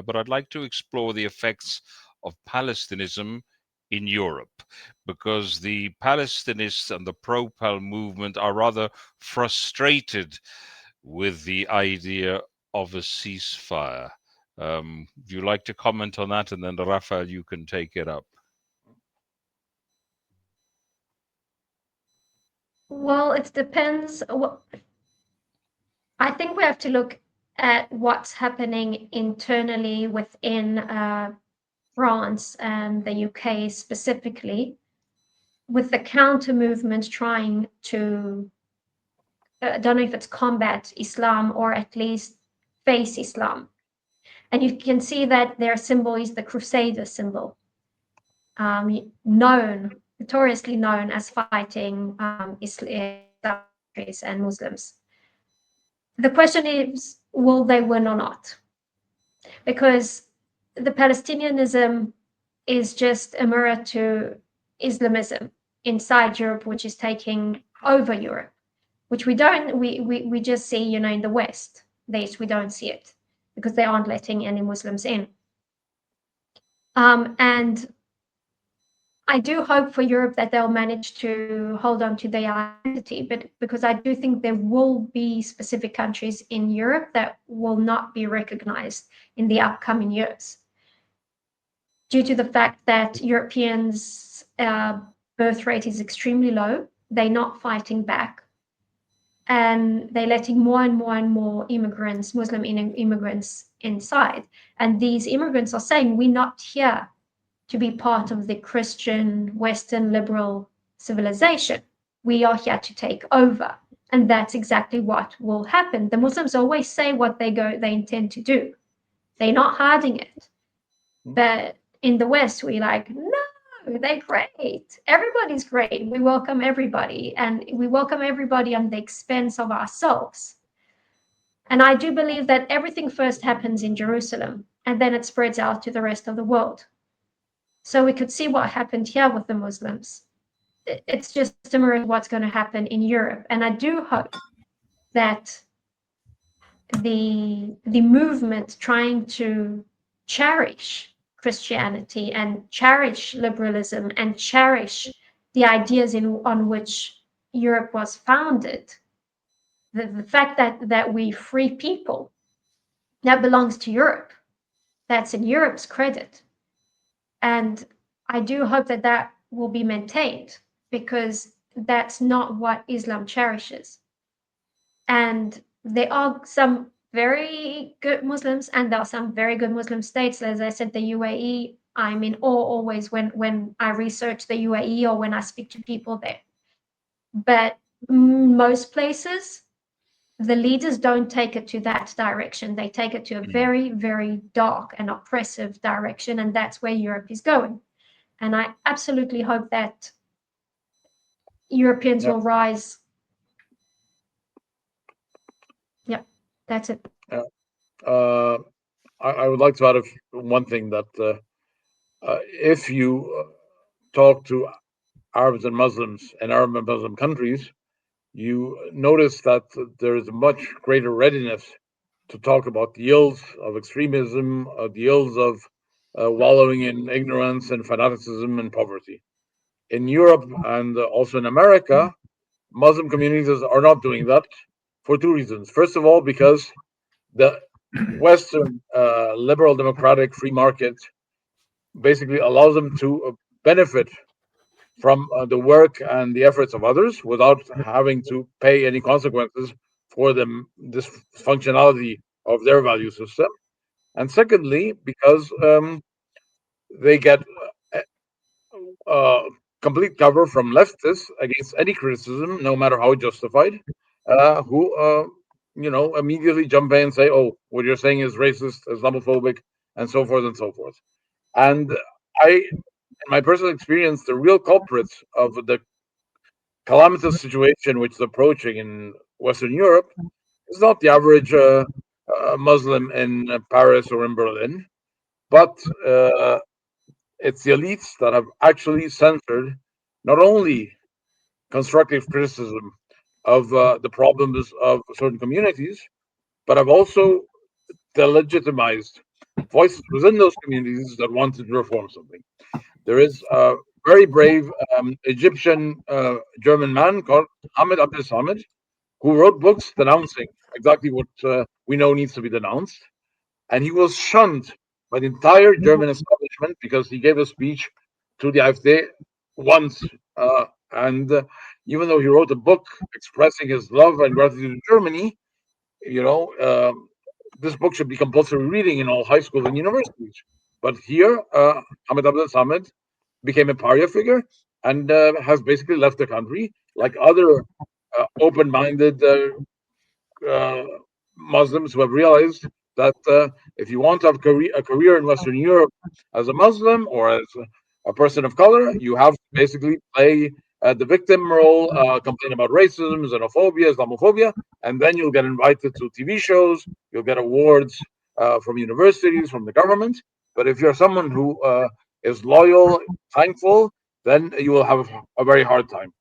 but I'd like to explore the effects of Palestinianism in Europe, because the Palestinists and the pro-Pal movement are rather frustrated with the idea of a ceasefire. Would you like to comment on that? And then, Rafael, you can take it up. Well, it depends. I think we have to look at what's happening internally within France and the UK specifically, with the counter movement trying to, I don't know if it's combat Islam or at least face Islam. And you can see that their symbol is the Crusader symbol, notoriously known as fighting Islam and Muslims. The question is, will they win or not? Because the Palestinianism is just a mirror to Islamism inside Europe, which is taking over Europe, which we just see, in the West. We don't see it because they aren't letting any Muslims in. And I do hope for Europe that they'll manage to hold on to their identity, but because I do think there will be specific countries in Europe that will not be recognized in the upcoming years, due to the fact that Europeans' birth rate is extremely low. They're not fighting back, and they're letting more and more and more immigrants, Muslim immigrants, inside. And these immigrants are saying, we're not here to be part of the Christian, Western, liberal civilization. We are here to take over. And that's exactly what will happen. The Muslims always say what they intend to do. They're not hiding it. But in the West, we're like, no, they're great. Everybody's great. We welcome everybody. And we welcome everybody at the expense of ourselves. And I do believe that everything first happens in Jerusalem, and then it spreads out to the rest of the world. So we could see what happened here with the Muslims. It's just a mirror of what's going to happen in Europe. And I do hope that the movement trying to cherish Christianity and cherish liberalism and cherish the ideas on which Europe was founded, the fact that we free people, that belongs to Europe. That's in Europe's credit. And I do hope that will be maintained, because that's not what Islam cherishes. And there are some very good Muslims, and there are some very good Muslim states. As I said, the UAE, I'm in awe always when I research the UAE or when I speak to people there. But most places, the leaders don't take it to that direction. They take it to a very, very dark and oppressive direction, and that's where Europe is going. And I absolutely hope that Europeans will rise. Yep, that's it. I would like to add one thing, that if you talk to Arabs and Muslims in Arab and Muslim countries, you notice that there is a much greater readiness to talk about the ills of extremism, the ills of wallowing in ignorance and fanaticism and poverty. In Europe and also in America, Muslim communities are not doing that for two reasons. First of all, because the Western liberal democratic free market basically allows them to benefit from the work and the efforts of others without having to pay any consequences for this functionality of their value system. And secondly, because they get complete cover from leftists against any criticism, no matter how justified, who immediately jump in and say, "Oh, what you're saying is racist, Islamophobic, and so forth and so forth." And in my personal experience, the real culprits of the calamitous situation which is approaching in Western Europe is not the average Muslim in Paris or in Berlin, but it's the elites that have actually censored not only constructive criticism of the problems of certain communities, but have also delegitimized voices within those communities that wanted to reform something. There is a very brave Egyptian German man called Hamid Abdel Samad, who wrote books denouncing exactly what we know needs to be denounced. And he was shunned by the entire German establishment because he gave a speech to the AfD once. And even though he wrote a book expressing his love and gratitude to Germany, you know, this book should be compulsory reading in all high schools and universities. But here, Hamid Abdel Samad became a pariah figure and has basically left the country, like other open-minded uh, Muslims who have realized that if you want to have a career in Western Europe as a Muslim or as a person of color, you have to basically play the victim role, complain about racism, xenophobia, Islamophobia, and then you'll get invited to TV shows, you'll get awards from universities, from the government. But if you're someone who is loyal, thankful, then you will have a very hard time.